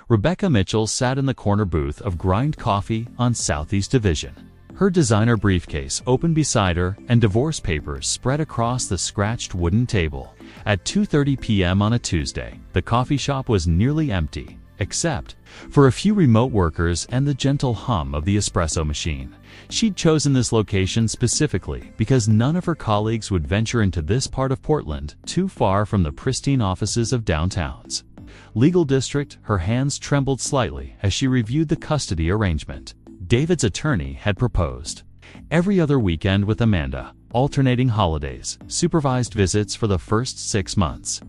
Rebecca Mitchell sat in the corner booth of Grind Coffee on Southeast Division. Her designer briefcase open beside her and divorce papers spread across the scratched wooden table. At 2:30 p.m. on a Tuesday, the coffee shop was nearly empty, except for a few remote workers and the gentle hum of the espresso machine. She'd chosen this location specifically because none of her colleagues would venture into this part of Portland, too far from the pristine offices of downtown's legal district. Her hands trembled slightly as she reviewed the custody arrangement. David's attorney had proposed every other weekend with Amanda, alternating holidays, supervised visits for the first 6 months.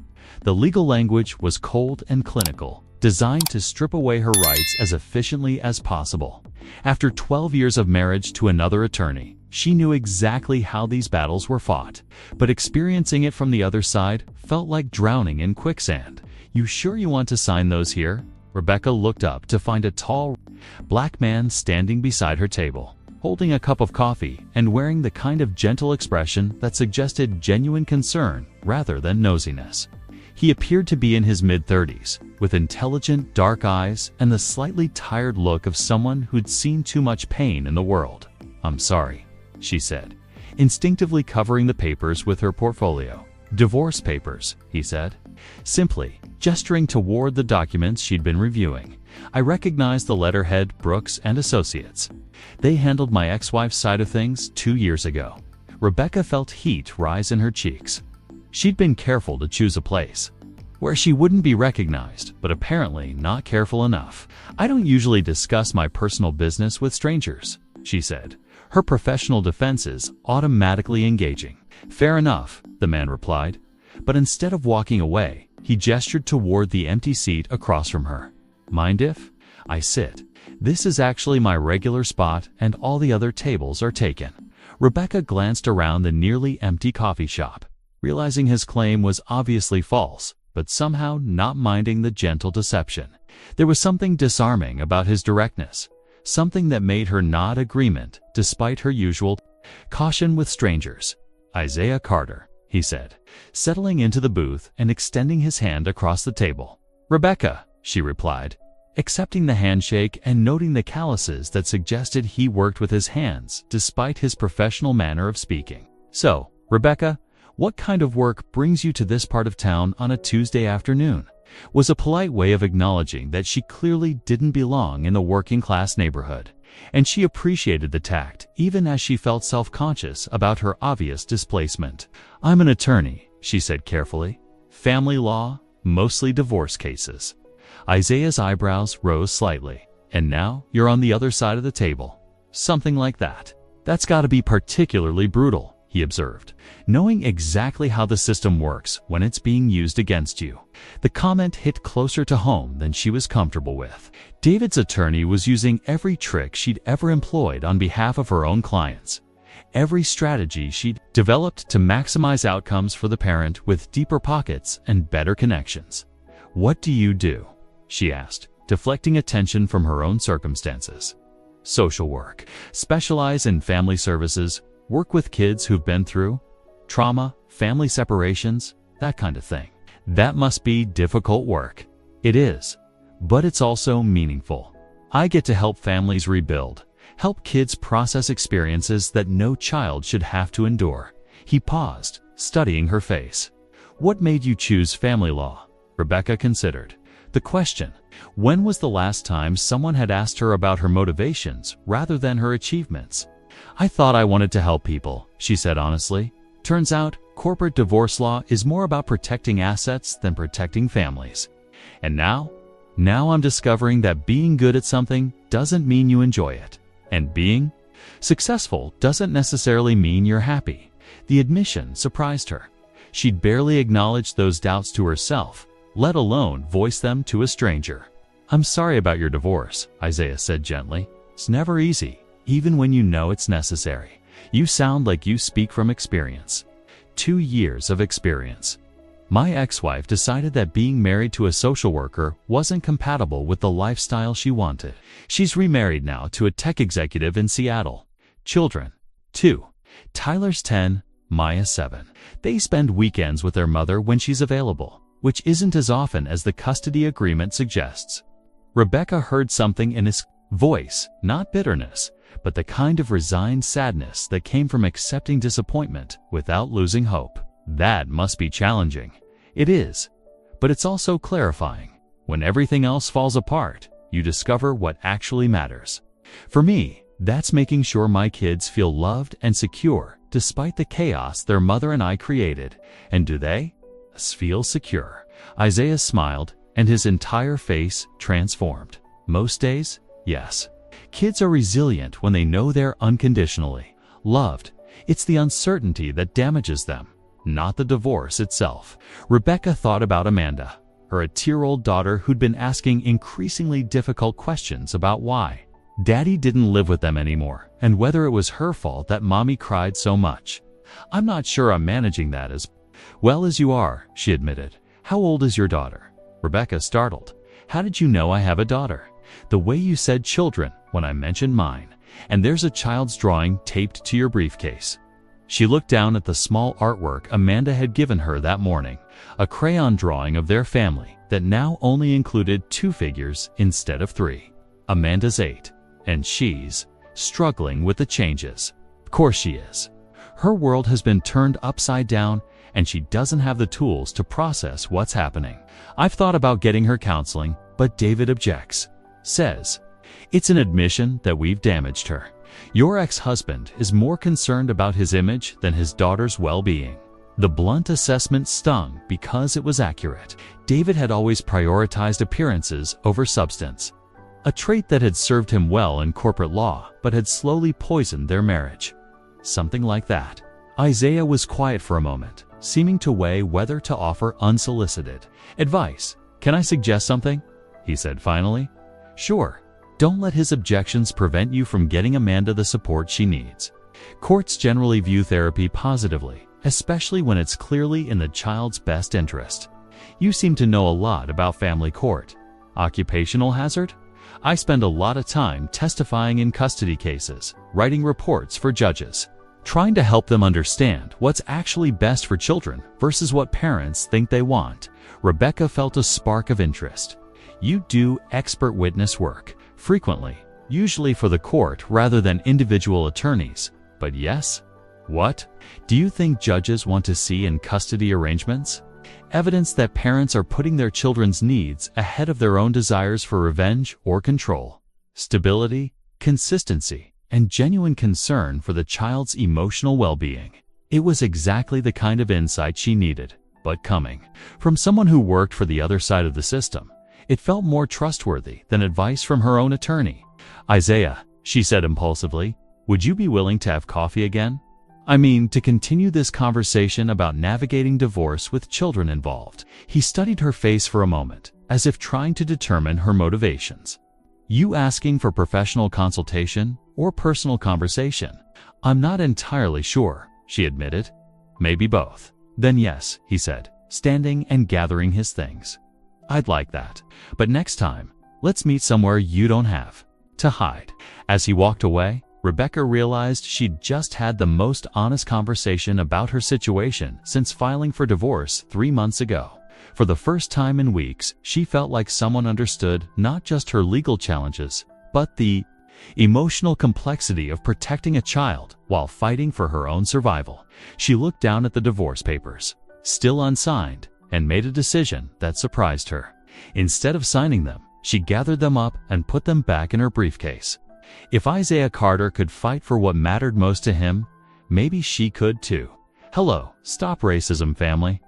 The legal language was cold and clinical, designed to strip away her rights as efficiently as possible. After 12 years of marriage to another attorney, she knew exactly how these battles were fought, but experiencing it from the other side felt like drowning in quicksand. "You sure you want to sign those here?" Rebecca looked up to find a tall, black man standing beside her table, holding a cup of coffee and wearing the kind of gentle expression that suggested genuine concern rather than nosiness. He appeared to be in his mid-30s, with intelligent, dark eyes and the slightly tired look of someone who'd seen too much pain in the world. "I'm sorry," she said, instinctively covering the papers with her portfolio. "Divorce papers," he said, simply, gesturing toward the documents she'd been reviewing. "I recognized the letterhead Brooks and Associates. They handled my ex-wife's side of things 2 years ago." Rebecca felt heat rise in her cheeks. She'd been careful to choose a place where she wouldn't be recognized, but apparently not careful enough. "I don't usually discuss my personal business with strangers," she said, her professional defenses automatically engaging. "Fair enough," the man replied, but instead of walking away, he gestured toward the empty seat across from her. "Mind if I sit? This is actually my regular spot and all the other tables are taken." Rebecca glanced around the nearly empty coffee shop, realizing his claim was obviously false, but somehow not minding the gentle deception. There was something disarming about his directness, something that made her nod agreement despite her usual caution with strangers. "Isaiah Carter," he said, settling into the booth and extending his hand across the table. "Rebecca," she replied, accepting the handshake and noting the calluses that suggested he worked with his hands despite his professional manner of speaking. "So, Rebecca, what kind of work brings you to this part of town on a Tuesday afternoon?" was a polite way of acknowledging that she clearly didn't belong in the working-class neighborhood, and she appreciated the tact even as she felt self-conscious about her obvious displacement. "I'm an attorney," she said carefully. "Family law, mostly divorce cases." Isaiah's eyebrows rose slightly. "And now you're on the other side of the table. Something like that. That's got to be particularly brutal," he observed, knowing exactly how the system works when it's being used against you. The comment hit closer to home than she was comfortable with. David's attorney was using every trick she'd ever employed on behalf of her own clients, every strategy she'd developed to maximize outcomes for the parent with deeper pockets and better connections. "What do you do?" she asked, deflecting attention from her own circumstances. "Social work. Specialize in family services. Work with kids who've been through trauma, family separations, that kind of thing." "That must be difficult work." "It is, but it's also meaningful. I get to help families rebuild, help kids process experiences that no child should have to endure." He paused, studying her face. "What made you choose family law?" Rebecca considered the question. When was the last time someone had asked her about her motivations rather than her achievements? "I thought I wanted to help people," she said honestly. "Turns out, corporate divorce law is more about protecting assets than protecting families. And now I'm discovering that being good at something doesn't mean you enjoy it. And being successful doesn't necessarily mean you're happy." The admission surprised her. She'd barely acknowledged those doubts to herself, let alone voice them to a stranger. "I'm sorry about your divorce," Isaiah said gently. "It's never easy, even when you know it's necessary. You sound like you speak from experience." 2 years of experience. "My ex-wife decided that being married to a social worker wasn't compatible with the lifestyle she wanted. She's remarried now to a tech executive in Seattle. Children, 2. Tyler's 10, Maya's 7. They spend weekends with their mother when she's available, which isn't as often as the custody agreement suggests. Rebecca heard something in his voice, not bitterness, but the kind of resigned sadness that came from accepting disappointment without losing hope. That must be challenging. It is, but it's also clarifying. When everything else falls apart, you discover what actually matters. For me, that's making sure my kids feel loved and secure despite the chaos their mother and I created. And do they feel secure? Isaiah smiled, and his entire face transformed. Most days, yes. Kids are resilient when they know they're unconditionally loved. It's the uncertainty that damages them, not the divorce itself. Rebecca thought about Amanda, her 8-year-old daughter who'd been asking increasingly difficult questions about why Daddy didn't live with them anymore, and whether it was her fault that Mommy cried so much. "I'm not sure I'm managing that as well as you are," she admitted. "How old is your daughter?" Rebecca startled. "How did you know I have a daughter?" "The way you said children when I mentioned mine. And there's a child's drawing taped to your briefcase." She looked down at the small artwork Amanda had given her that morning, a crayon drawing of their family that now only included 2 figures instead of 3. Amanda's 8, and she's struggling with the changes. Of course she is. Her world has been turned upside down, and she doesn't have the tools to process what's happening. "I've thought about getting her counseling, but David objects. Says it's an admission that we've damaged her. Your ex-husband is more concerned about his image than his daughter's well-being." The blunt assessment stung because it was accurate. David had always prioritized appearances over substance, a trait that had served him well in corporate law but had slowly poisoned their marriage. Something like that. Isaiah was quiet for a moment, seeming to weigh whether to offer unsolicited advice. "Can I suggest something?" he said finally. "Sure. Don't let his objections prevent you from getting Amanda the support she needs. Courts generally view therapy positively, especially when it's clearly in the child's best interest. You seem to know a lot about family court. Occupational hazard? I spend a lot of time testifying in custody cases, writing reports for judges, trying to help them understand what's actually best for children versus what parents think they want." Rebecca felt a spark of interest. "You do expert witness work, frequently, usually for the court rather than individual attorneys. But yes? What do you think judges want to see in custody arrangements? Evidence that parents are putting their children's needs ahead of their own desires for revenge or control. Stability, consistency, and genuine concern for the child's emotional well-being." It was exactly the kind of insight she needed, but coming from someone who worked for the other side of the system, it felt more trustworthy than advice from her own attorney. "Isaiah," she said impulsively, "would you be willing to have coffee again? I mean, to continue this conversation about navigating divorce with children involved." He studied her face for a moment, as if trying to determine her motivations. "You asking for professional consultation or personal conversation?" "I'm not entirely sure," she admitted. "Maybe both." "Then yes," he said, standing and gathering his things. "I'd like that. But next time, let's meet somewhere you don't have to hide." As he walked away, Rebecca realized she'd just had the most honest conversation about her situation since filing for divorce 3 months ago. For the first time in weeks, she felt like someone understood not just her legal challenges, but the emotional complexity of protecting a child while fighting for her own survival. She looked down at the divorce papers, still unsigned, and made a decision that surprised her. Instead of signing them, she gathered them up and put them back in her briefcase. If Isaiah Carter could fight for what mattered most to him, maybe she could too. Hello, Stop Racism family.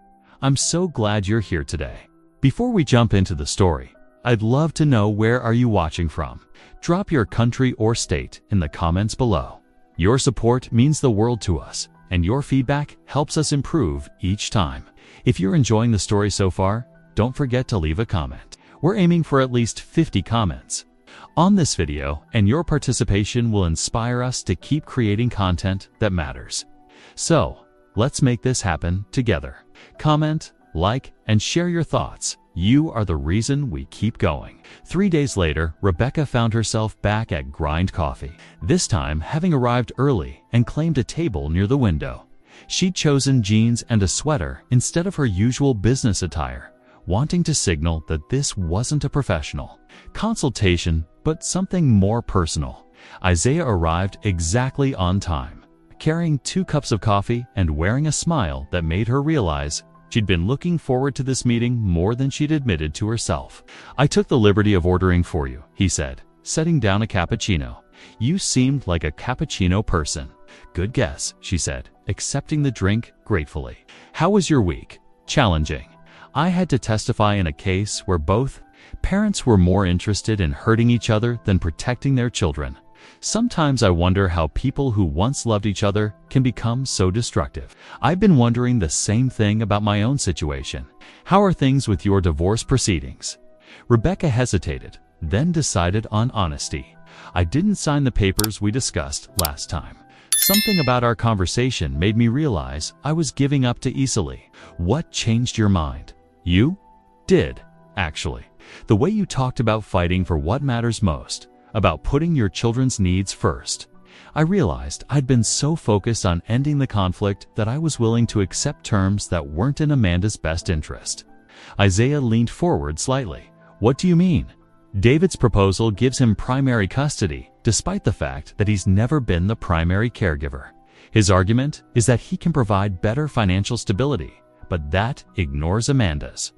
I'm so glad you're here today. Before we jump into the story, I'd love to know, where are you watching from? Drop your country or state in the comments below. Your support means the world to us, and your feedback helps us improve each time. If you're enjoying the story so far, don't forget to leave a comment. We're aiming for at least 50 comments on this video, and your participation will inspire us to keep creating content that matters. So, let's make this happen together. Comment, like, and share your thoughts. You are the reason we keep going. 3 days later, Rebecca found herself back at Grind Coffee, this time having arrived early and claimed a table near the window. She'd chosen jeans and a sweater instead of her usual business attire, wanting to signal that this wasn't a professional consultation, but something more personal. Isaiah arrived exactly on time, carrying 2 cups of coffee and wearing a smile that made her realize she'd been looking forward to this meeting more than she'd admitted to herself. "I took the liberty of ordering for you," he said, setting down a cappuccino. "You seemed like a cappuccino person." "Good guess," she said, accepting the drink gratefully. "How was your week?" "Challenging. I had to testify in a case where both parents were more interested in hurting each other than protecting their children. Sometimes I wonder how people who once loved each other can become so destructive. I've been wondering the same thing about my own situation. How are things with your divorce proceedings?" Rebecca hesitated, then decided on honesty. "I didn't sign the papers we discussed last time. Something about our conversation made me realize I was giving up too easily." "What changed your mind?" "You did, actually. The way you talked about fighting for what matters most, about putting your children's needs first. I realized I'd been so focused on ending the conflict that I was willing to accept terms that weren't in Amanda's best interest." Isaiah leaned forward slightly. "What do you mean?" "David's proposal gives him primary custody, despite the fact that he's never been the primary caregiver. His argument is that he can provide better financial stability, but that ignores Amanda's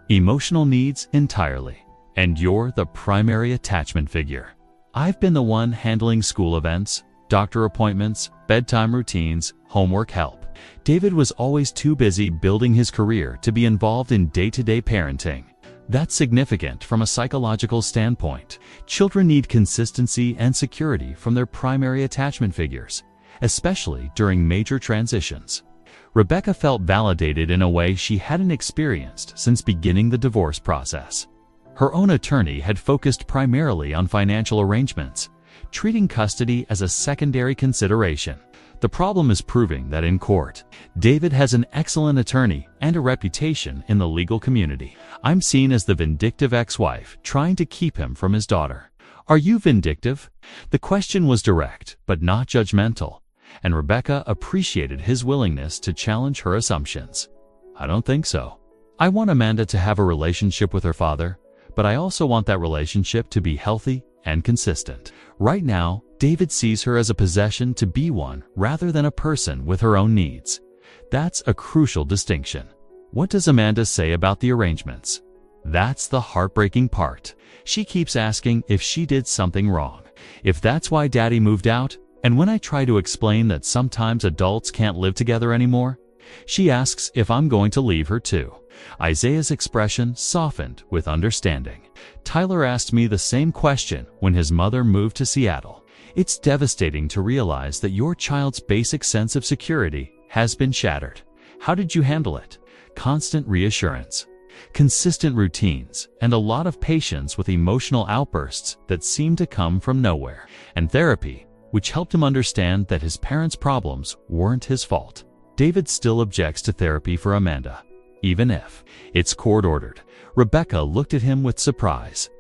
emotional needs entirely. And you're the primary attachment figure. I've been the one handling school events, doctor appointments, bedtime routines, homework help. David was always too busy building his career to be involved in day-to-day parenting. That's significant from a psychological standpoint. Children need consistency and security from their primary attachment figures, especially during major transitions." Rebecca felt validated in a way she hadn't experienced since beginning the divorce process. Her own attorney had focused primarily on financial arrangements, treating custody as a secondary consideration. The problem is proving that in court. David has an excellent attorney and a reputation in the legal community. I'm seen as the vindictive ex-wife trying to keep him from his daughter. Are you vindictive? The question was direct, but not judgmental, and Rebecca appreciated his willingness to challenge her assumptions. I don't think so. I want Amanda to have a relationship with her father, but I also want that relationship to be healthy and consistent. Right now, David sees her as a possession to be one rather than a person with her own needs. That's a crucial distinction. What does Amanda say about the arrangements? That's the heartbreaking part. She keeps asking if she did something wrong, if that's why Daddy moved out, and when I try to explain that sometimes adults can't live together anymore, she asks if I'm going to leave her too. Isaiah's expression softened with understanding. Tyler asked me the same question when his mother moved to Seattle. It's devastating to realize that your child's basic sense of security has been shattered. How did you handle it? Constant reassurance, consistent routines, and a lot of patience with emotional outbursts that seemed to come from nowhere. And therapy, which helped him understand that his parents' problems weren't his fault. David still objects to therapy for Amanda, even if it's court-ordered. Rebecca looked at him with surprise.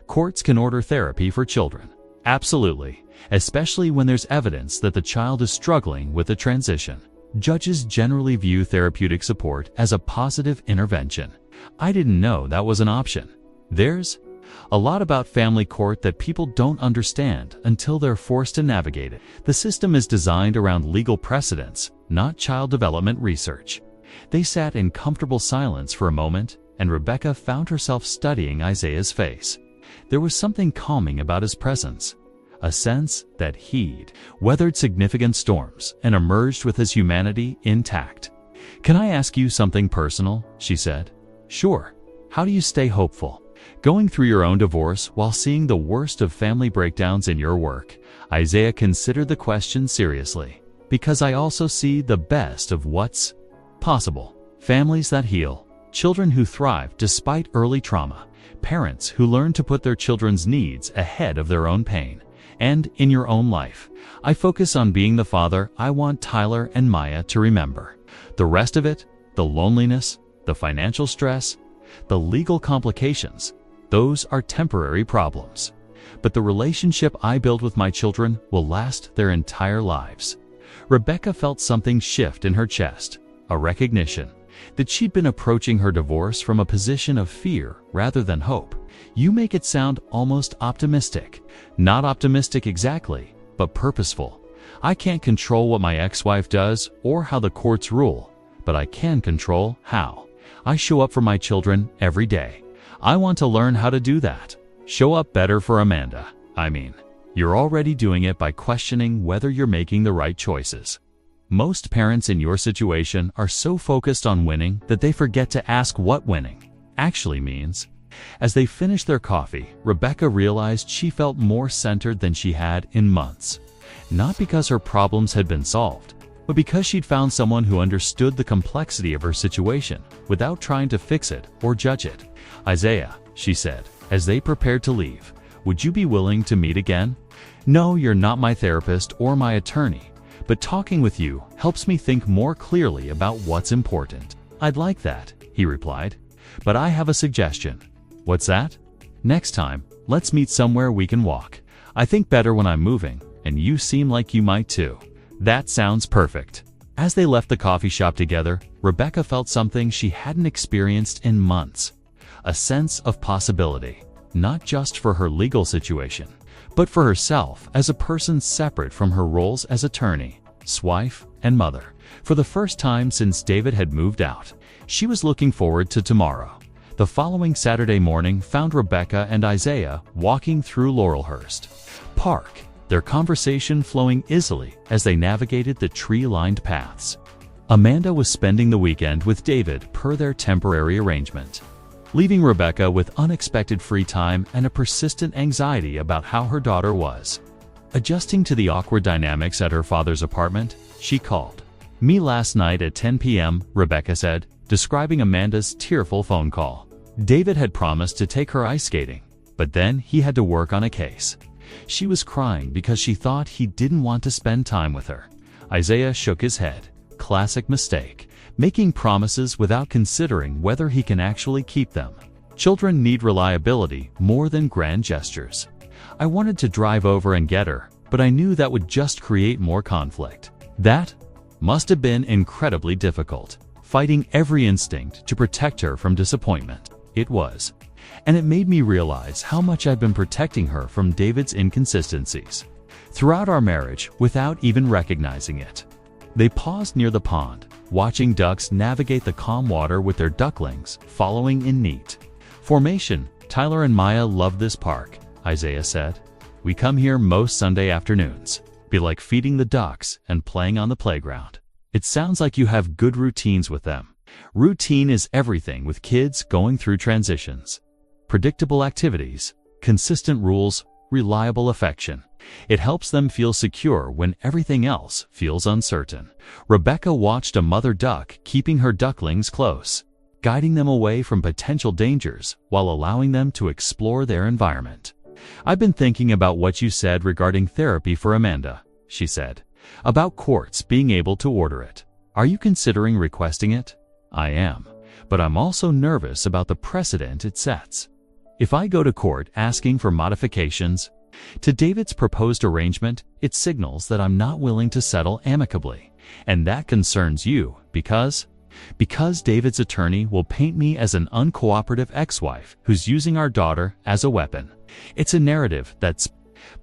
Courts can order therapy for children. Absolutely, especially when there's evidence that the child is struggling with the transition. Judges generally view therapeutic support as a positive intervention. I didn't know that was an option. There's a lot about family court that people don't understand until they're forced to navigate it. The system is designed around legal precedents, not child development research. They sat in comfortable silence for a moment, and Rebecca found herself studying Isaiah's face. There was something calming about his presence, a sense that he'd weathered significant storms and emerged with his humanity intact. "Can I ask you something personal?" she said. "Sure. How do you stay hopeful? Going through your own divorce while seeing the worst of family breakdowns in your work." Isaiah considered the question seriously. "Because I also see the best of what's possible. Families that heal, children who thrive despite early trauma, parents who learn to put their children's needs ahead of their own pain. And in your own life, I focus on being the father I want Tyler and Maya to remember. The rest of it, the loneliness, the financial stress, the legal complications, those are temporary problems. But the relationship I build with my children will last their entire lives." Rebecca felt something shift in her chest, a recognition. that she'd been approaching her divorce from a position of fear rather than hope. You make it sound almost optimistic. Not optimistic exactly, but purposeful. I can't control what my ex-wife does or how the courts rule, but I can control how. I show up for my children every day. I want to learn how to do that. Show up better for Amanda. You're already doing it by questioning whether you're making the right choices. Most parents in your situation are so focused on winning that they forget to ask what winning actually means. As they finished their coffee, Rebecca realized she felt more centered than she had in months. Not because her problems had been solved, but because she'd found someone who understood the complexity of her situation without trying to fix it or judge it. "Isaiah," she said, as they prepared to leave, "would you be willing to meet again? No, you're not my therapist or my attorney, but talking with you helps me think more clearly about what's important." "I'd like that," he replied, "but I have a suggestion." "What's that?" "Next time, let's meet somewhere we can walk. I think better when I'm moving, and you seem like you might too." "That sounds perfect." As they left the coffee shop together, Rebecca felt something she hadn't experienced in months. A sense of possibility, not just for her legal situation, but for herself as a person separate from her roles as attorney, wife, and mother. For the first time since David had moved out, she was looking forward to tomorrow. The following Saturday morning found Rebecca and Isaiah walking through Laurelhurst Park, their conversation flowing easily as they navigated the tree-lined paths. Amanda was spending the weekend with David per their temporary arrangement, leaving Rebecca with unexpected free time and a persistent anxiety about how her daughter was. Adjusting to the awkward dynamics at her father's apartment, she called me last night at 10 p.m., Rebecca said, describing Amanda's tearful phone call. David had promised to take her ice skating, but then he had to work on a case. She was crying because she thought he didn't want to spend time with her. Isaiah shook his head. Classic mistake. Making promises without considering whether he can actually keep them. Children need reliability more than grand gestures. "I wanted to drive over and get her, but I knew that would just create more conflict." That must have been incredibly difficult, fighting every instinct to protect her from disappointment. It was. And it made me realize how much I've been protecting her from David's inconsistencies throughout our marriage without even recognizing it. They paused near the pond, watching ducks navigate the calm water with their ducklings following in neat formation. "Tyler and Maya love this park," Isaiah said. "We come here most Sunday afternoons. Be like feeding the ducks and playing on the playground. It sounds like you have good routines with them." Routine is everything with kids going through transitions. Predictable activities, consistent rules, reliable affection. It helps them feel secure when everything else feels uncertain. Rebecca watched a mother duck keeping her ducklings close, guiding them away from potential dangers while allowing them to explore their environment. "I've been thinking about what you said regarding therapy for Amanda," she said, "about courts being able to order it. Are you considering requesting it?" "I am, but I'm also nervous about the precedent it sets. If I go to court asking for modifications to David's proposed arrangement, it signals that I'm not willing to settle amicably. And that concerns you because David's attorney will paint me as an uncooperative ex-wife who's using our daughter as a weapon. It's a narrative that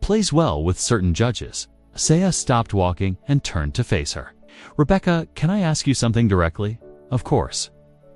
plays well with certain judges." Isaiah stopped walking and turned to face her. "Rebecca, can I ask you something directly?" "Of course."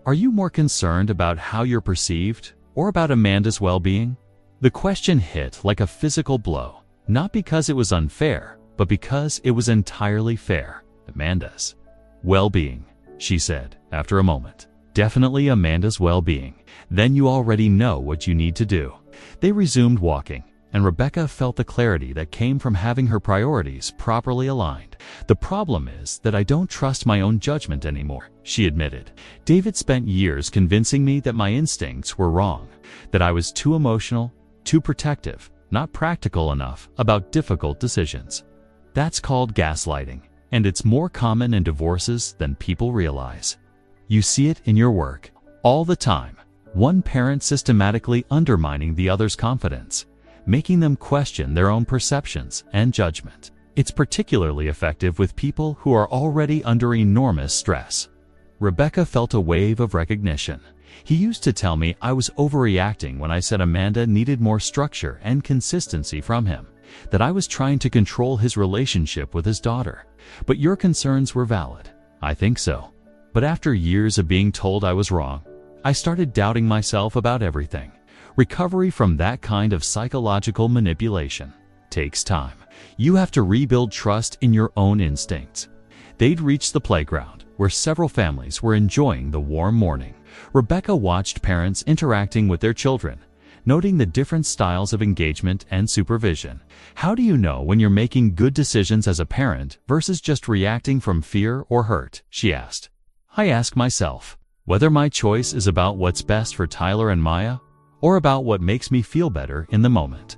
"Are you more concerned about how you're perceived or about Amanda's well-being?" The question hit like a physical blow, not because it was unfair, but because it was entirely fair. "Amanda's well-being," she said after a moment. "Definitely Amanda's well-being. Then you already know what you need to do." They resumed walking, and Rebecca felt the clarity that came from having her priorities properly aligned. "The problem is that I don't trust my own judgment anymore," she admitted. "David spent years convincing me that my instincts were wrong, that I was too emotional, too protective, not practical enough about difficult decisions. That's called gaslighting, and it's more common in divorces than people realize. You see it in your work all the time. One parent systematically undermining the other's confidence, making them question their own perceptions and judgment. It's particularly effective with people who are already under enormous stress. Rebecca felt a wave of recognition. He used to tell me I was overreacting when I said Amanda needed more structure and consistency from him, that I was trying to control his relationship with his daughter. But your concerns were valid. I think so. But after years of being told I was wrong, I started doubting myself about everything. Recovery from that kind of psychological manipulation takes time. You have to rebuild trust in your own instincts. They'd reached the playground, where several families were enjoying the warm morning. Rebecca watched parents interacting with their children, noting the different styles of engagement and supervision. How do you know when you're making good decisions as a parent versus just reacting from fear or hurt? She asked. I ask myself whether my choice is about what's best for Tyler and Maya, or about what makes me feel better in the moment.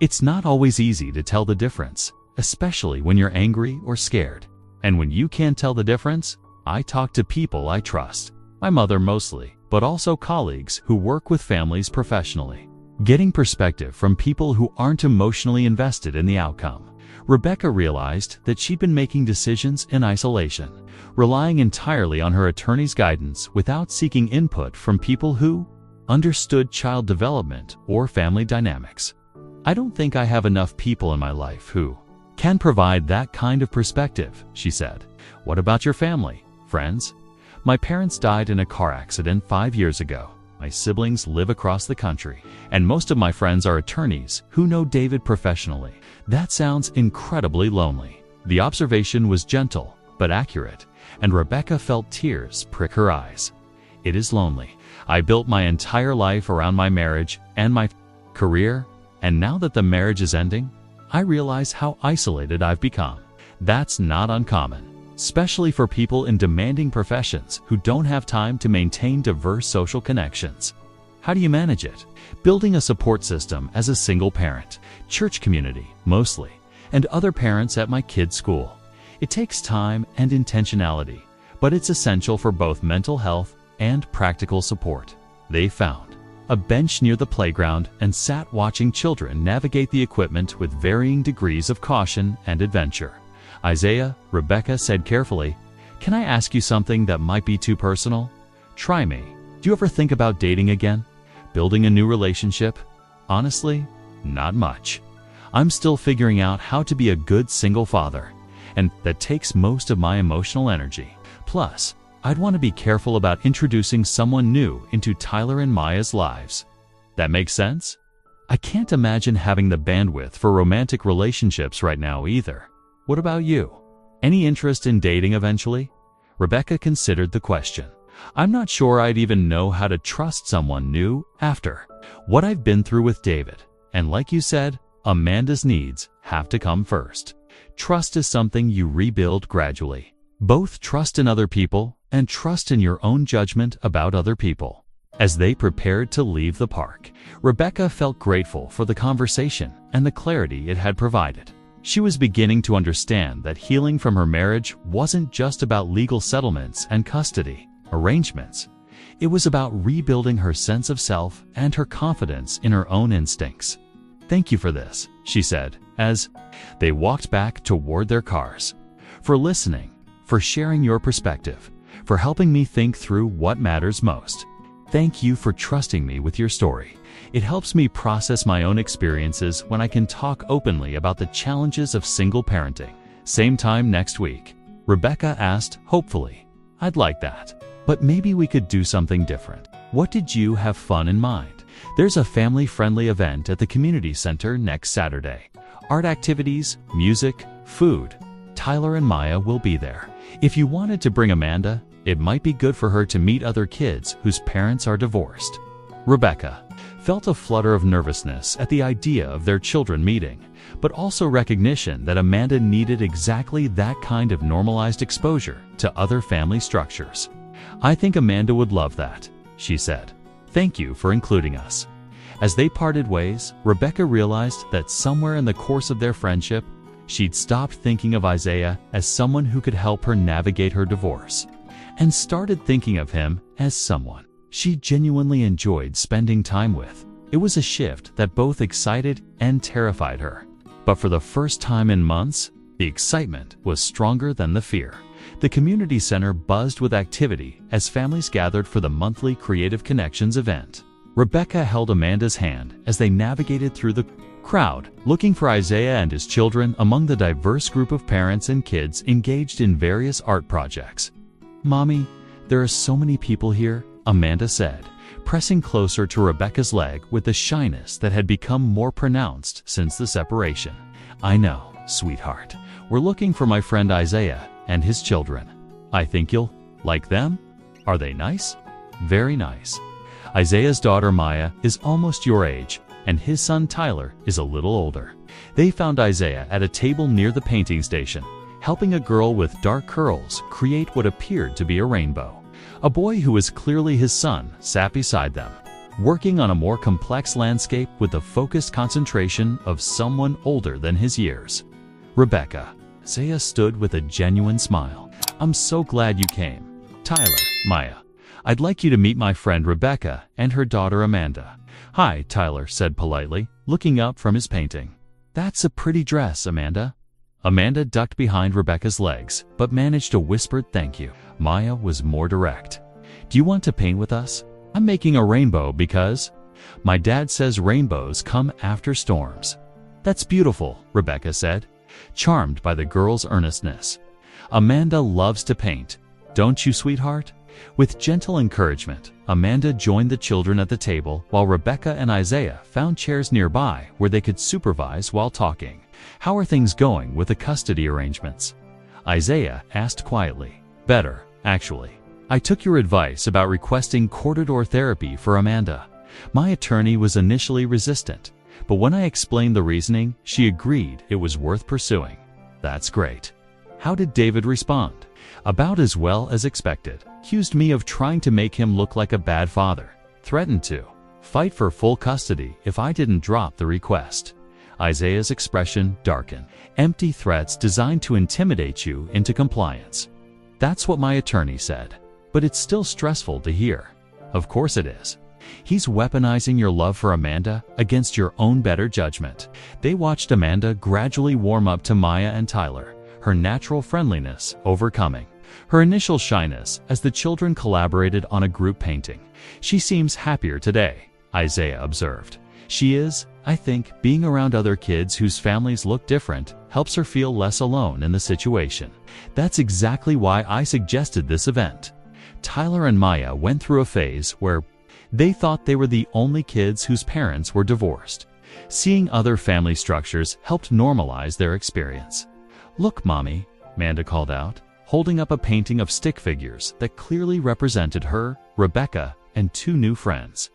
It's not always easy to tell the difference, especially when you're angry or scared. And when you can't tell the difference, I talk to people I trust. My mother mostly, but also colleagues who work with families professionally. Getting perspective from people who aren't emotionally invested in the outcome. Rebecca realized that she'd been making decisions in isolation, relying entirely on her attorney's guidance without seeking input from people who understood child development or family dynamics. I don't think I have enough people in my life who can provide that kind of perspective, she said. What about your family, friends? My parents died in a car accident 5 years ago. My siblings live across the country, and most of my friends are attorneys who know David professionally. That sounds incredibly lonely. The observation was gentle but accurate, and Rebecca felt tears prick her eyes. It is lonely. I built my entire life around my marriage and my career, and now that the marriage is ending, I realize how isolated I've become. That's not uncommon, especially for people in demanding professions who don't have time to maintain diverse social connections. How do you manage it? Building a support system as a single parent, church community mostly, and other parents at my kids' school. It takes time and intentionality, but it's essential for both mental health and practical support. They found a bench near the playground and sat watching children navigate the equipment with varying degrees of caution and adventure. Isaiah, Rebecca said carefully, "Can I ask you something that might be too personal? Try me. Do you ever think about dating again? Building a new relationship? Honestly, not much. I'm still figuring out how to be a good single father, and that takes most of my emotional energy. Plus, I'd want to be careful about introducing someone new into Tyler and Maya's lives." That makes sense? I can't imagine having the bandwidth for romantic relationships right now either. What about you? Any interest in dating eventually? Rebecca considered the question. I'm not sure I'd even know how to trust someone new after what I've been through with David. And like you said, Amanda's needs have to come first. Trust is something you rebuild gradually. Both trust in other people and trust in your own judgment about other people. As they prepared to leave the park, Rebecca felt grateful for the conversation and the clarity it had provided. She was beginning to understand that healing from her marriage wasn't just about legal settlements and custody arrangements. It was about rebuilding her sense of self and her confidence in her own instincts. "Thank you for this," she said, as they walked back toward their cars. "For listening, for sharing your perspective, for helping me think through what matters most. Thank you for trusting me with your story. It helps me process my own experiences when I can talk openly about the challenges of single parenting." Same time next week, Rebecca asked hopefully. "I'd like that. But maybe we could do something different. What did you have fun in mind?" There's a family-friendly event at the community center next Saturday. Art activities, music, food. Tyler and Maya will be there. If you wanted to bring Amanda, it might be good for her to meet other kids whose parents are divorced. Rebecca felt a flutter of nervousness at the idea of their children meeting, but also recognition that Amanda needed exactly that kind of normalized exposure to other family structures. "I think Amanda would love that," she said. "Thank you for including us." As they parted ways, Rebecca realized that somewhere in the course of their friendship, she'd stopped thinking of Isaiah as someone who could help her navigate her divorce, and started thinking of him as someone she genuinely enjoyed spending time with. It was a shift that both excited and terrified her. But for the first time in months, the excitement was stronger than the fear. The community center buzzed with activity as families gathered for the monthly Creative Connections event. Rebecca held Amanda's hand as they navigated through the crowd, looking for Isaiah and his children among the diverse group of parents and kids engaged in various art projects. "Mommy, there are so many people here," Amanda said, pressing closer to Rebecca's leg with the shyness that had become more pronounced since the separation. "I know, sweetheart. We're looking for my friend Isaiah and his children. I think you'll like them. Are they nice?" "Very nice. Isaiah's daughter Maya is almost your age, and his son Tyler is a little older." They found Isaiah at a table near the painting station, helping a girl with dark curls create what appeared to be a rainbow. A boy who was clearly his son sat beside them, working on a more complex landscape with the focused concentration of someone older than his years. "Rebecca," Isaiah stood with a genuine smile. "I'm so glad you came. Tyler, Maya, I'd like you to meet my friend Rebecca and her daughter Amanda." "Hi," Tyler said politely, looking up from his painting. "That's a pretty dress, Amanda." Amanda ducked behind Rebecca's legs, but managed a whispered thank you. Maya was more direct. "Do you want to paint with us? I'm making a rainbow because my dad says rainbows come after storms." "That's beautiful," Rebecca said, charmed by the girl's earnestness. "Amanda loves to paint, don't you, sweetheart?" With gentle encouragement, Amanda joined the children at the table while Rebecca and Isaiah found chairs nearby where they could supervise while talking. "How are things going with the custody arrangements?" Isaiah asked quietly. "Better, actually. I took your advice about requesting court-order therapy for Amanda. My attorney was initially resistant, but when I explained the reasoning, she agreed it was worth pursuing." "That's great. How did David respond?" "About as well as expected. Accused me of trying to make him look like a bad father. Threatened to fight for full custody if I didn't drop the request." Isaiah's expression darkened. "Empty threats designed to intimidate you into compliance." "That's what my attorney said. But it's still stressful to hear." "Of course it is. He's weaponizing your love for Amanda against your own better judgment." They watched Amanda gradually warm up to Maya and Tyler, her natural friendliness overcoming her initial shyness as the children collaborated on a group painting. "She seems happier today," Isaiah observed. "She is, I think, being around other kids whose families look different helps her feel less alone in the situation." "That's exactly why I suggested this event." Tyler and Maya went through a phase where they thought they were the only kids whose parents were divorced. Seeing other family structures helped normalize their experience. "Look, Mommy," Amanda called out, holding up a painting of stick figures that clearly represented her, Rebecca, and two new friends.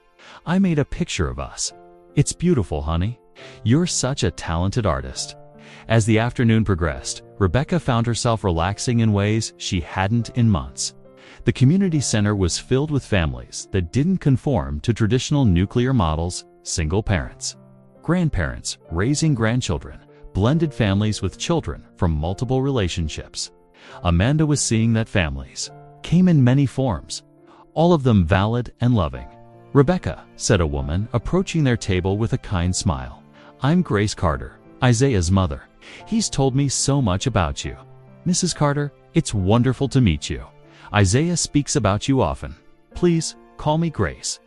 "I made a picture of us. It's beautiful, honey. You're such a talented artist." As the afternoon progressed, Rebecca found herself relaxing in ways she hadn't in months. The community center was filled with families that didn't conform to traditional nuclear models: single parents, grandparents raising grandchildren, blended families with children from multiple relationships. Amanda was seeing that families came in many forms, all of them valid and loving. "Rebecca," said a woman, approaching their table with a kind smile, "I'm Grace Carter, Isaiah's mother. He's told me so much about you. Mrs. Carter, it's wonderful to meet you. Isaiah speaks about you often. Please call me Grace.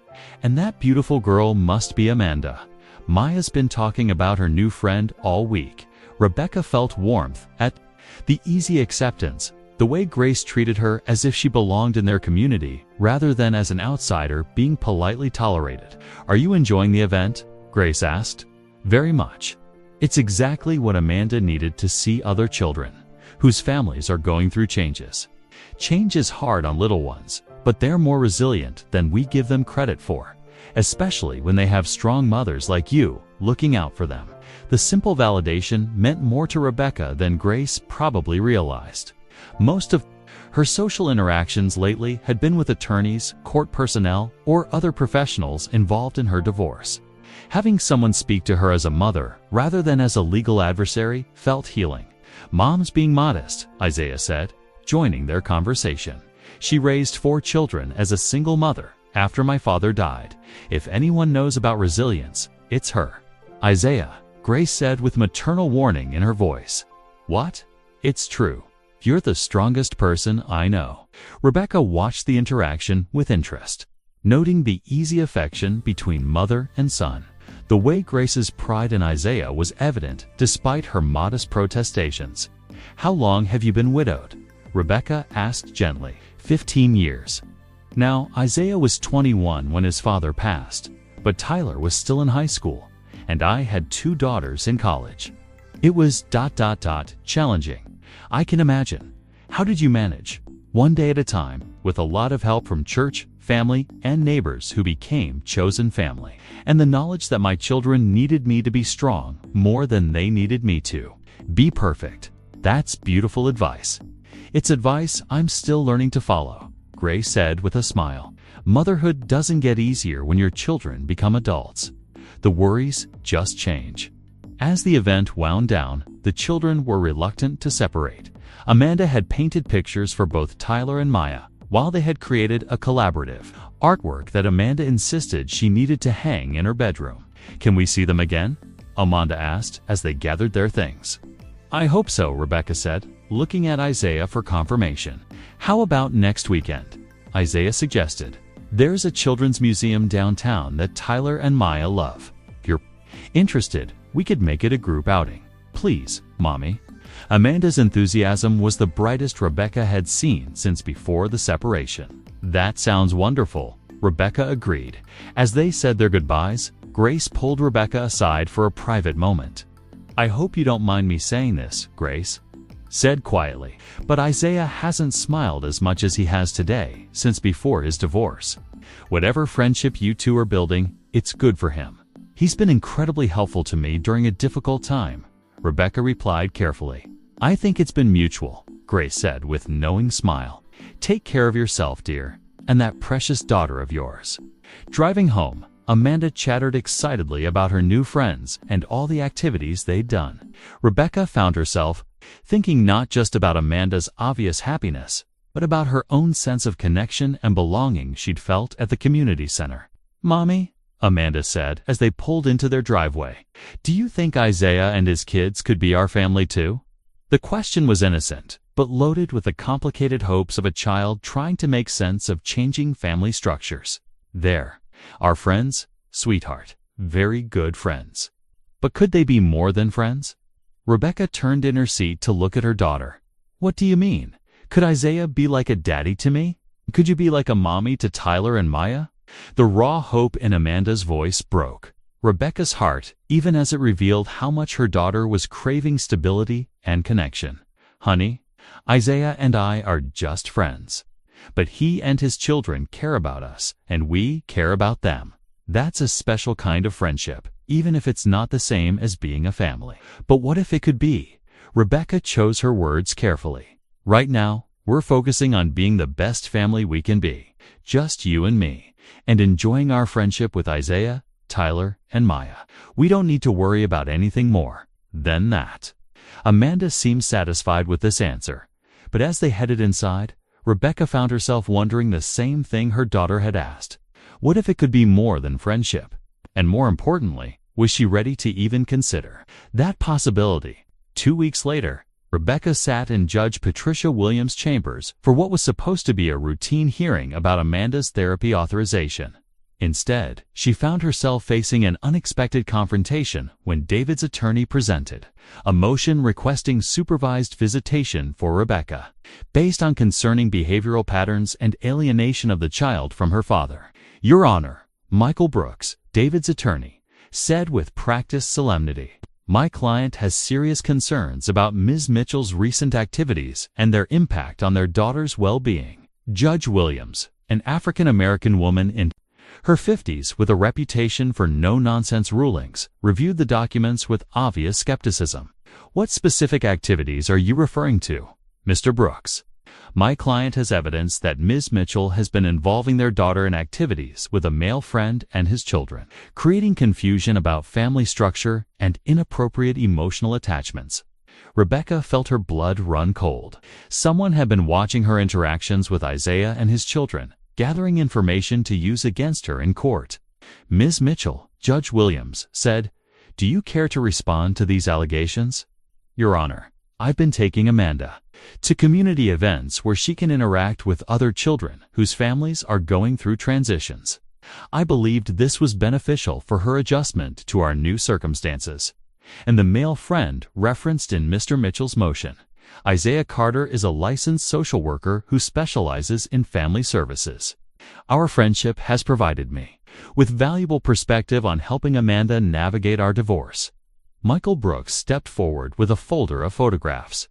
And that beautiful girl must be Amanda. Maya's been talking about her new friend all week." Rebecca felt warmth at the easy acceptance, the way Grace treated her as if she belonged in their community rather than as an outsider being politely tolerated. "Are you enjoying the event?" Grace asked. "Very much. It's exactly what Amanda needed to see other children whose families are going through changes. Change is hard on little ones, but they're more resilient than we give them credit for, especially when they have strong mothers like you looking out for them." The simple validation meant more to Rebecca than Grace probably realized. Most of her social interactions lately had been with attorneys, court personnel, or other professionals involved in her divorce. Having someone speak to her as a mother rather than as a legal adversary felt healing. "Mom's being modest," Isaiah said, joining their conversation. "She raised 4 children as a single mother after my father died. If anyone knows about resilience, it's her." "Isaiah," Grace said with maternal warning in her voice. "What?" "It's true. You're the strongest person I know." Rebecca watched the interaction with interest, noting the easy affection between mother and son. The way Grace's pride in Isaiah was evident despite her modest protestations. "How long have you been widowed?" Rebecca asked gently. 15 years. Now, Isaiah was 21 when his father passed, but Tyler was still in high school, and I had 2 daughters in college. It was ... challenging. I can imagine. How did you manage? One day at a time, with a lot of help from church, family, and neighbors who became chosen family, and the knowledge that my children needed me to be strong more than they needed me to. Be perfect. That's beautiful advice. It's advice I'm still learning to follow, Grace said with a smile. Motherhood doesn't get easier when your children become adults. The worries just change. As the event wound down, the children were reluctant to separate. Amanda had painted pictures for both Tyler and Maya, while they had created a collaborative artwork that Amanda insisted she needed to hang in her bedroom. "Can we see them again?" Amanda asked as they gathered their things. "I hope so," Rebecca said, looking at Isaiah for confirmation. "How about next weekend?" Isaiah suggested. "There's a children's museum downtown that Tyler and Maya love. If you're interested, we could make it a group outing. Please, Mommy." Amanda's enthusiasm was the brightest Rebecca had seen since before the separation. "That sounds wonderful," Rebecca agreed. As they said their goodbyes, Grace pulled Rebecca aside for a private moment. "I hope you don't mind me saying this," Grace said quietly, "but Isaiah hasn't smiled as much as he has today since before his divorce. Whatever friendship you two are building, it's good for him. He's been incredibly helpful to me during a difficult time," Rebecca replied carefully. "I think it's been mutual," Grace said with knowing smile. "Take care of yourself, dear, and that precious daughter of yours." Driving home, Amanda chattered excitedly about her new friends and all the activities they'd done. Rebecca found herself thinking not just about Amanda's obvious happiness, but about her own sense of connection and belonging she'd felt at the community center. "Mommy," Amanda said as they pulled into their driveway, "do you think Isaiah and his kids could be our family too?" The question was innocent, but loaded with the complicated hopes of a child trying to make sense of changing family structures. "There. Our friends, sweetheart. Very good friends. But could they be more than friends?" Rebecca turned in her seat to look at her daughter. "What do you mean? Could Isaiah be like a daddy to me? Could you be like a mommy to Tyler and Maya?" The raw hope in Amanda's voice broke Rebecca's heart, even as it revealed how much her daughter was craving stability and connection. "Honey, Isaiah and I are just friends. But he and his children care about us, and we care about them. That's a special kind of friendship, even if it's not the same as being a family." But what if it could be? Rebecca chose her words carefully. "Right now, we're focusing on being the best family we can be, just you and me, and enjoying our friendship with Isaiah, Tyler, and Maya. We don't need to worry about anything more than that." Amanda seemed satisfied with this answer, but as they headed inside, Rebecca found herself wondering the same thing her daughter had asked. What if it could be more than friendship? And more importantly, was she ready to even consider that possibility? 2 weeks later, Rebecca sat in Judge Patricia Williams' chambers for what was supposed to be a routine hearing about Amanda's therapy authorization. Instead, she found herself facing an unexpected confrontation when David's attorney presented a motion requesting supervised visitation for Rebecca, based on concerning behavioral patterns and alienation of the child from her father. "Your Honor," Michael Brooks, David's attorney, said with practiced solemnity, "my client has serious concerns about Ms. Mitchell's recent activities and their impact on their daughter's well-being." Judge Williams, an African-American woman in her 50s with a reputation for no-nonsense rulings, reviewed the documents with obvious skepticism. "What specific activities are you referring to, Mr. Brooks?" "My client has evidence that Ms. Mitchell has been involving their daughter in activities with a male friend and his children, creating confusion about family structure and inappropriate emotional attachments." Rebecca felt her blood run cold. Someone had been watching her interactions with Isaiah and his children, gathering information to use against her in court. "Ms. Mitchell," Judge Williams said, "do you care to respond to these allegations?" "Your Honor, I've been taking Amanda to community events where she can interact with other children whose families are going through transitions. I believed this was beneficial for her adjustment to our new circumstances. And the male friend referenced in Mr. Mitchell's motion, Isaiah Carter, is a licensed social worker who specializes in family services. Our friendship has provided me with valuable perspective on helping Amanda navigate our divorce. Michael Brooks stepped forward with a folder of photographs.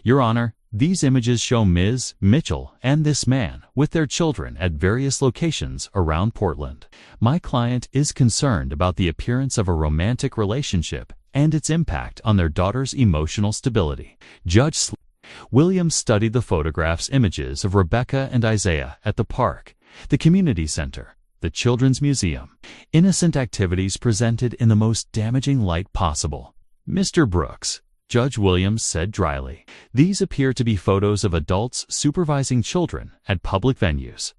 Your Honor, these images show Ms. Mitchell and this man with their children at various locations around Portland. My client is concerned about the appearance of a romantic relationship and its impact on their daughter's emotional stability. Judge Williams studied the photographs, images of Rebecca and Isaiah at the park, the community center, the Children's Museum. Innocent activities presented in the most damaging light possible. Mr. Brooks, Judge Williams said dryly, these appear to be photos of adults supervising children at public venues.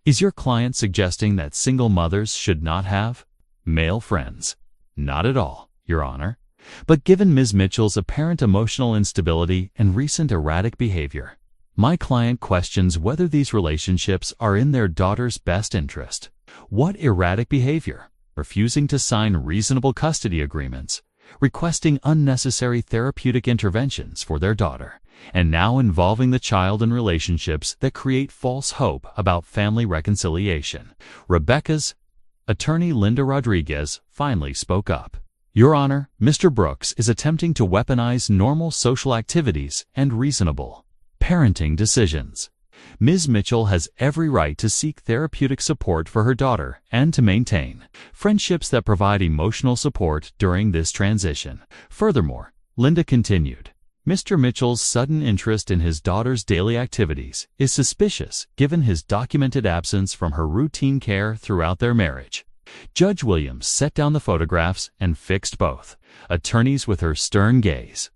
Is your client suggesting that single mothers should not have male friends? Not at all, Your Honor. But given Ms. Mitchell's apparent emotional instability and recent erratic behavior, my client questions whether these relationships are in their daughter's best interest. What erratic behavior? Refusing to sign reasonable custody agreements, requesting unnecessary therapeutic interventions for their daughter, and now involving the child in relationships that create false hope about family reconciliation. Rebecca's attorney, Linda Rodriguez, finally spoke up. Your Honor, Mr. Brooks is attempting to weaponize normal social activities and reasonable parenting decisions. Ms. Mitchell has every right to seek therapeutic support for her daughter and to maintain friendships that provide emotional support during this transition. Furthermore, Linda continued, Mr. Mitchell's sudden interest in his daughter's daily activities is suspicious given his documented absence from her routine care throughout their marriage. Judge Williams set down the photographs and fixed both attorneys with her stern gaze.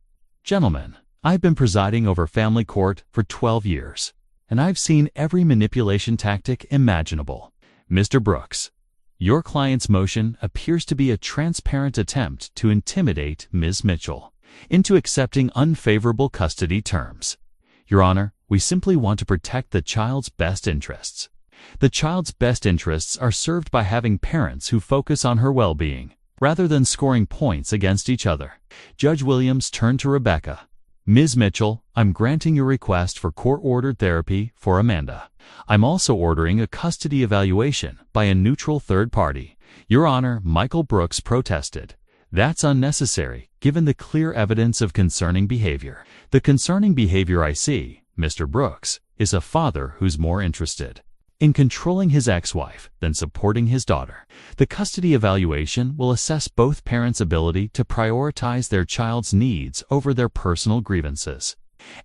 Gentlemen, I've been presiding over family court for 12 years, and I've seen every manipulation tactic imaginable. Mr. Brooks, your client's motion appears to be a transparent attempt to intimidate Ms. Mitchell into accepting unfavorable custody terms. Your Honor, we simply want to protect the child's best interests. The child's best interests are served by having parents who focus on her well-being, rather than scoring points against each other. Judge Williams turned to Rebecca. Ms. Mitchell, I'm granting your request for court-ordered therapy for Amanda. I'm also ordering a custody evaluation by a neutral third party. Your Honor, Michael Brooks protested. That's unnecessary, given the clear evidence of concerning behavior. The concerning behavior I see, Mr. Brooks, is a father who's more interested in controlling his ex-wife than supporting his daughter. The custody evaluation will assess both parents' ability to prioritize their child's needs over their personal grievances.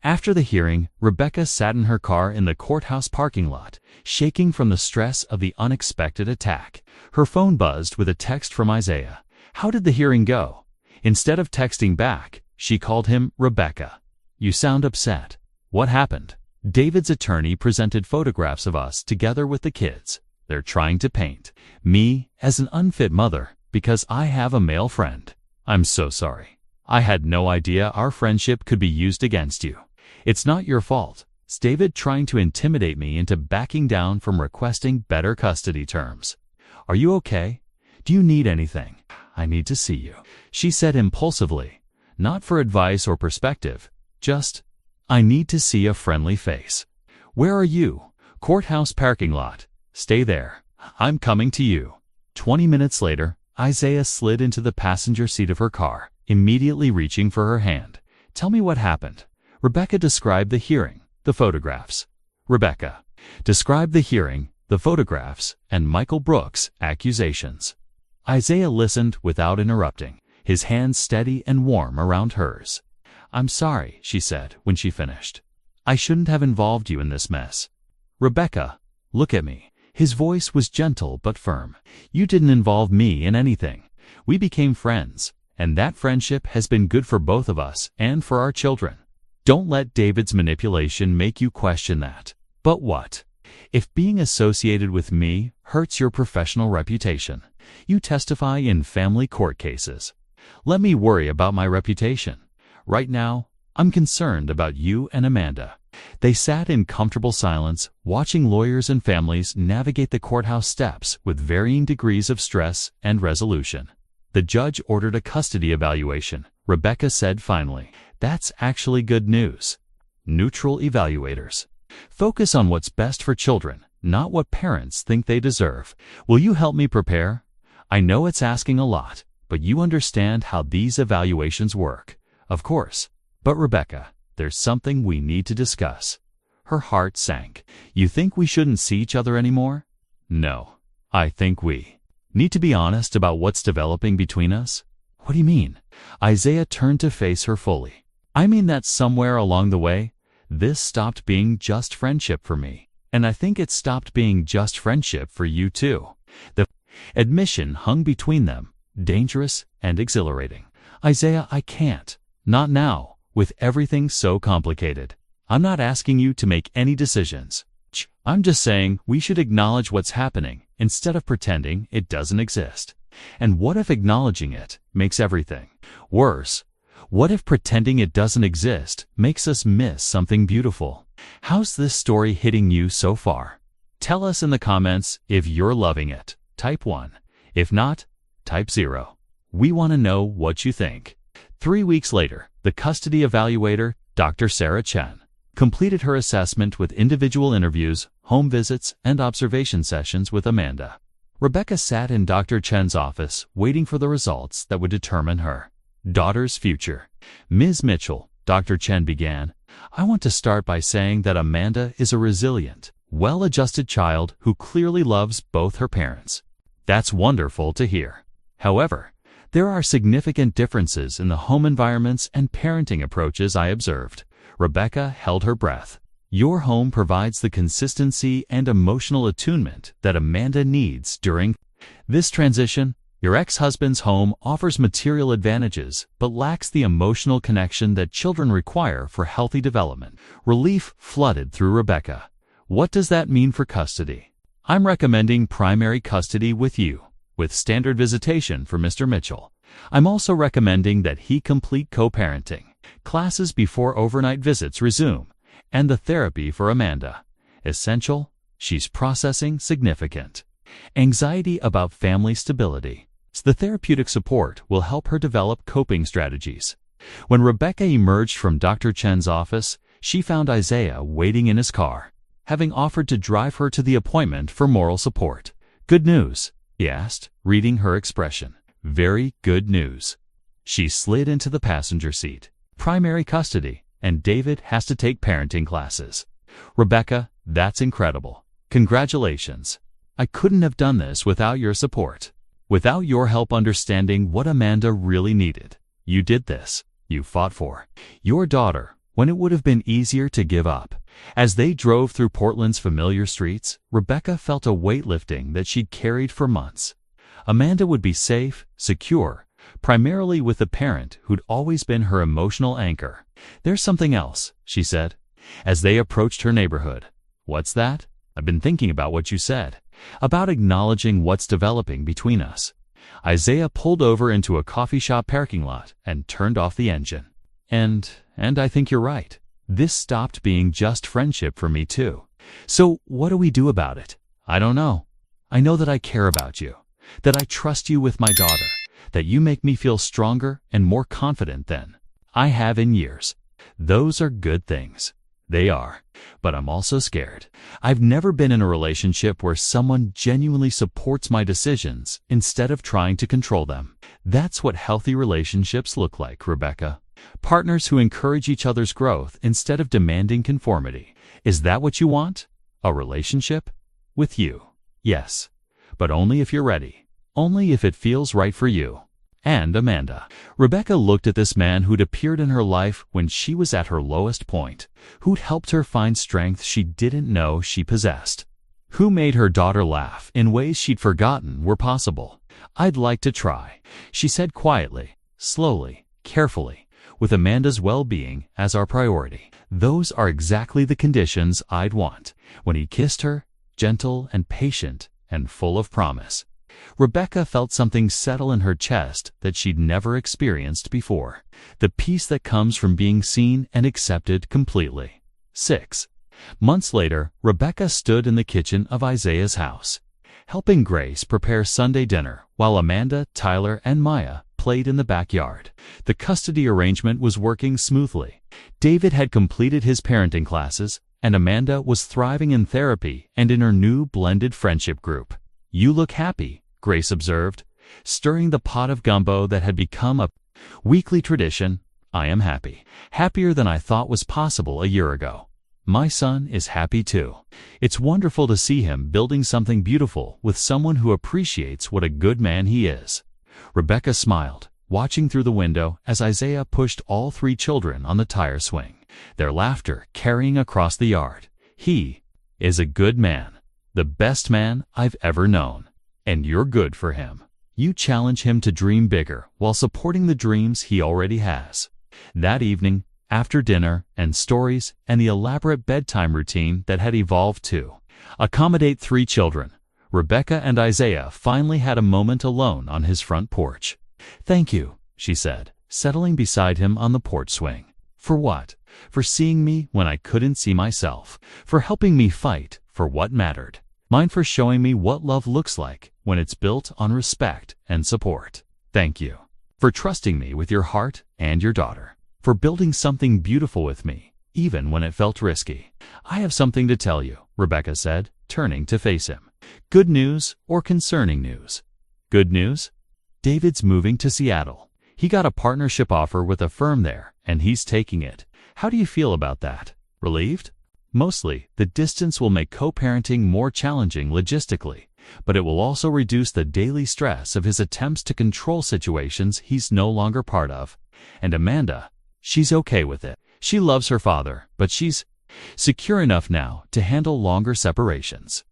After the hearing, Rebecca sat in her car in the courthouse parking lot, shaking from the stress of the unexpected attack. Her phone buzzed with a text from Isaiah. How did the hearing go? Instead of texting back, she called him Rebecca. You sound upset. What happened? David's attorney presented photographs of us together with the kids. They're trying to paint me as an unfit mother because I have a male friend. I'm so sorry. I had no idea our friendship could be used against you. It's not your fault. It's David trying to intimidate me into backing down from requesting better custody terms. Are you okay? Do you need anything? I need to see you, she said impulsively. Not for advice or perspective, just, I need to see a friendly face. Where are you? Courthouse parking lot. Stay there. I'm coming to you. 20 minutes later, Isaiah slid into the passenger seat of her car, immediately reaching for her hand. Tell me what happened. Rebecca described the hearing, the photographs. Rebecca described the hearing, the photographs, and Michael Brooks' accusations. Isaiah listened without interrupting, his hands steady and warm around hers. I'm sorry, she said when she finished. I shouldn't have involved you in this mess. Rebecca, look at me. His voice was gentle but firm. You didn't involve me in anything. We became friends, and that friendship has been good for both of us and for our children. Don't let David's manipulation make you question that. But what if being associated with me hurts your professional reputation? You testify in family court cases. Let me worry about my reputation. Right now, I'm concerned about you and Amanda." They sat in comfortable silence, watching lawyers and families navigate the courthouse steps with varying degrees of stress and resolution. The judge ordered a custody evaluation. Rebecca said finally, "That's actually good news." Neutral evaluators focus on what's best for children, not what parents think they deserve. Will you help me prepare? I know it's asking a lot, but you understand how these evaluations work. Of course. But Rebecca, there's something we need to discuss. Her heart sank. You think we shouldn't see each other anymore? No. I think we need to be honest about what's developing between us. What do you mean? Isaiah turned to face her fully. I mean that somewhere along the way, this stopped being just friendship for me. And I think it stopped being just friendship for you too. The admission hung between them, dangerous and exhilarating. Isaiah, I can't. Not now. With everything so complicated. I'm not asking you to make any decisions. I'm just saying we should acknowledge what's happening instead of pretending it doesn't exist. And what if acknowledging it makes everything worse? What if pretending it doesn't exist makes us miss something beautiful? How's this story hitting you so far? Tell us in the comments if you're loving it. Type 1. If not, type 0. We want to know what you think. 3 weeks later, the custody evaluator, Dr. Sarah Chen, completed her assessment with individual interviews, home visits, and observation sessions with Amanda. Rebecca sat in Dr. Chen's office, waiting for the results that would determine her daughter's future. Ms. Mitchell, Dr. Chen began, I want to start by saying that Amanda is a resilient, well-adjusted child who clearly loves both her parents. That's wonderful to hear. However, there are significant differences in the home environments and parenting approaches I observed. Rebecca held her breath. Your home provides the consistency and emotional attunement that Amanda needs during this transition. Your ex-husband's home offers material advantages, but lacks the emotional connection that children require for healthy development. Relief flooded through Rebecca. What does that mean for custody? I'm recommending primary custody with you, with standard visitation for Mr. Mitchell. I'm also recommending that he complete co-parenting, classes before overnight visits resume, and the therapy for Amanda. Essential, she's processing significant anxiety about family stability. The therapeutic support will help her develop coping strategies. When Rebecca emerged from Dr. Chen's office, she found Isaiah waiting in his car, having offered to drive her to the appointment for moral support. Good news? He asked, reading her expression. Very good news. She slid into the passenger seat. Primary custody, and David has to take parenting classes. Rebecca, that's incredible. Congratulations. I couldn't have done this without your support. Without your help understanding what Amanda really needed. You did this. You fought for your daughter when it would have been easier to give up. As they drove through Portland's familiar streets, Rebecca felt a weight lifting that she'd carried for months. Amanda would be safe, secure, primarily with the parent who'd always been her emotional anchor. There's something else, she said, as they approached her neighborhood. What's that? I've been thinking about what you said, about acknowledging what's developing between us. Isaiah pulled over into a coffee shop parking lot and turned off the engine. And I think you're right. This stopped being just friendship for me too. So what do we do about it? I don't know. I know that I care about you, that I trust you with my daughter, that you make me feel stronger and more confident than I have in years. Those are good things. They are. But I'm also scared. I've never been in a relationship where someone genuinely supports my decisions instead of trying to control them. That's what healthy relationships look like, Rebecca. Partners who encourage each other's growth instead of demanding conformity. Is that what you want? A relationship? With you? Yes. But only if you're ready. Only if it feels right for you. And Amanda. Rebecca looked at this man who'd appeared in her life when she was at her lowest point, who'd helped her find strength she didn't know she possessed, who made her daughter laugh in ways she'd forgotten were possible. I'd like to try, she said quietly, slowly, carefully, with Amanda's well-being as our priority. Those are exactly the conditions I'd want. When he kissed her, gentle and patient and full of promise. Rebecca felt something settle in her chest that she'd never experienced before. The peace that comes from being seen and accepted completely. 6 months later, Rebecca stood in the kitchen of Isaiah's house, helping Grace prepare Sunday dinner while Amanda, Tyler, and Maya played in the backyard. The custody arrangement was working smoothly. David had completed his parenting classes, and Amanda was thriving in therapy and in her new blended friendship group. "You look happy," Grace observed, stirring the pot of gumbo that had become a weekly tradition. "I am happy. Happier than I thought was possible a year ago. My son is happy too. It's wonderful to see him building something beautiful with someone who appreciates what a good man he is." Rebecca smiled, watching through the window as Isaiah pushed all 3 children on the tire swing, their laughter carrying across the yard. "He is a good man, the best man I've ever known, and you're good for him. You challenge him to dream bigger while supporting the dreams he already has." That evening, after dinner and stories and the elaborate bedtime routine that had evolved to accommodate 3 children, Rebecca and Isaiah finally had a moment alone on his front porch. "Thank you," she said, settling beside him on the porch swing. "For what? For seeing me when I couldn't see myself. For helping me fight for what mattered. Mine for showing me what love looks like when it's built on respect and support. Thank you. For trusting me with your heart and your daughter. For building something beautiful with me, even when it felt risky." "I have something to tell you," Rebecca said, turning to face him. "Good news or concerning news?" "Good news. David's moving to Seattle. He got a partnership offer with a firm there, and he's taking it. How do you feel about that? Relieved?" "Mostly, the distance will make co-parenting more challenging logistically, but it will also reduce the daily stress of his attempts to control situations he's no longer part of. And Amanda, she's okay with it. She loves her father, but she's secure enough now to handle longer separations."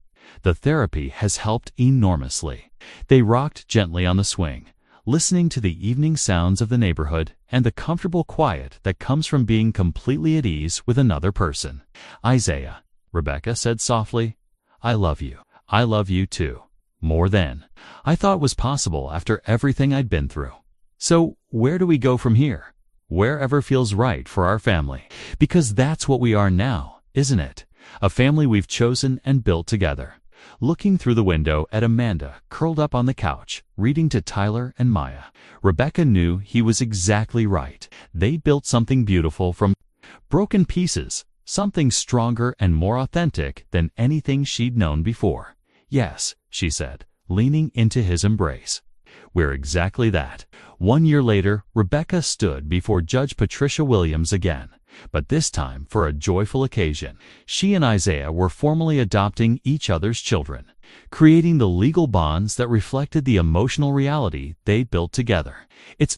The therapy has helped enormously. They rocked gently on the swing, listening to the evening sounds of the neighborhood and the comfortable quiet that comes from being completely at ease with another person. "Isaiah," Rebecca said softly, "I love you. I love you too. More than I thought was possible after everything I'd been through. So where do we go from here? Wherever feels right for our family. Because that's what we are now, isn't it? A family we've chosen and built together." Looking through the window at Amanda curled up on the couch, reading to Tyler and Maya, Rebecca knew he was exactly right. They built something beautiful from broken pieces, something stronger and more authentic than anything she'd known before. "Yes," she said, leaning into his embrace. "We're exactly that." 1 year later, Rebecca stood before Judge Patricia Williams again, but this time for a joyful occasion. She and Isaiah were formally adopting each other's children, creating the legal bonds that reflected the emotional reality they'd built together. It's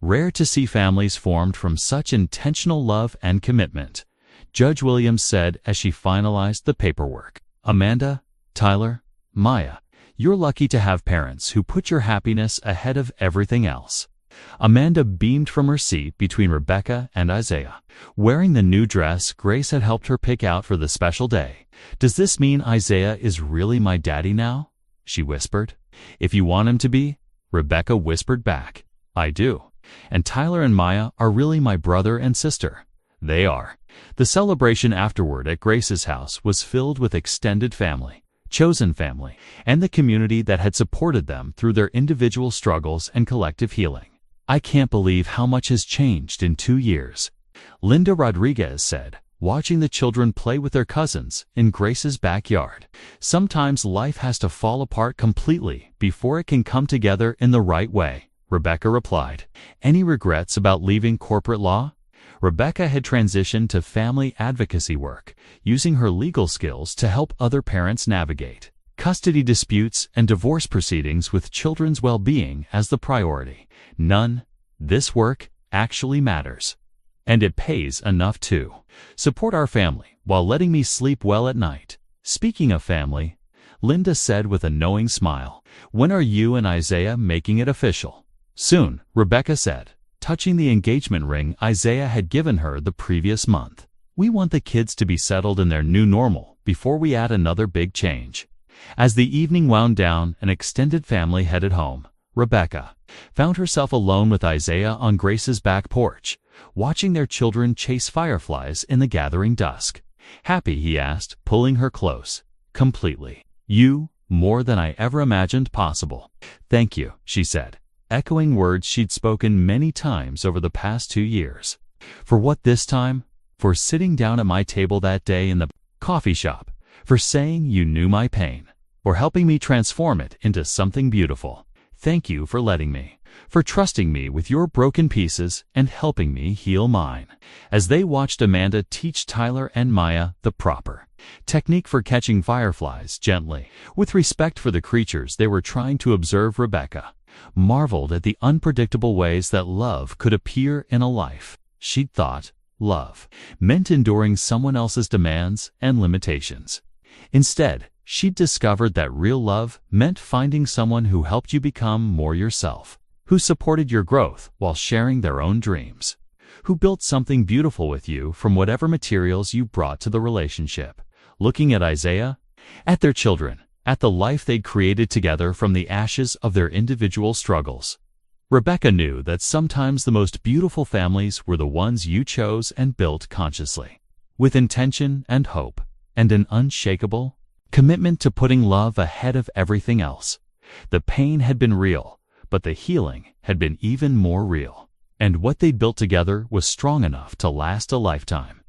rare to see families formed from such intentional love and commitment, Judge Williams said as she finalized the paperwork. "Amanda, Tyler, Maya, you're lucky to have parents who put your happiness ahead of everything else." Amanda beamed from her seat between Rebecca and Isaiah, wearing the new dress Grace had helped her pick out for the special day. "Does this mean Isaiah is really my daddy now?" she whispered. "If you want him to be," Rebecca whispered back. "I do. And Tyler and Maya are really my brother and sister." They are. The celebration afterward at Grace's house was filled with extended family, chosen family, and the community that had supported them through their individual struggles and collective healing. "I can't believe how much has changed in 2 years," Linda Rodriguez said, watching the children play with their cousins in Grace's backyard. "Sometimes life has to fall apart completely before it can come together in the right way," Rebecca replied. "Any regrets about leaving corporate law?" Rebecca had transitioned to family advocacy work, using her legal skills to help other parents navigate custody disputes and divorce proceedings with children's well-being as the priority. "None. This work actually matters. And it pays enough to support our family while letting me sleep well at night." "Speaking of family," Linda said with a knowing smile, "when are you and Isaiah making it official?" "Soon," Rebecca said, touching the engagement ring Isaiah had given her the previous month. "We want the kids to be settled in their new normal before we add another big change." As the evening wound down, an extended family headed home. Rebecca found herself alone with Isaiah on Grace's back porch, watching their children chase fireflies in the gathering dusk. "Happy?" he asked, pulling her close. "Completely. You, more than I ever imagined possible." "Thank you," she said, echoing words she'd spoken many times over the past 2 years. "For what this time? For sitting down at my table that day in the coffee shop, for saying you knew my pain, for helping me transform it into something beautiful. Thank you for letting me, for trusting me with your broken pieces and helping me heal mine." As they watched Amanda teach Tyler and Maya the proper technique for catching fireflies gently, with respect for the creatures they were trying to observe, Rebecca marveled at the unpredictable ways that love could appear in a life she'd thought love meant enduring someone else's demands and limitations. Instead, she'd discovered that real love meant finding someone who helped you become more yourself, who supported your growth while sharing their own dreams, who built something beautiful with you from whatever materials you brought to the relationship. Looking at Isaiah, at their children, at the life they'd created together from the ashes of their individual struggles, Rebecca knew that sometimes the most beautiful families were the ones you chose and built consciously, with intention and hope, and an unshakable commitment to putting love ahead of everything else. The pain had been real, but the healing had been even more real. And what they'd built together was strong enough to last a lifetime.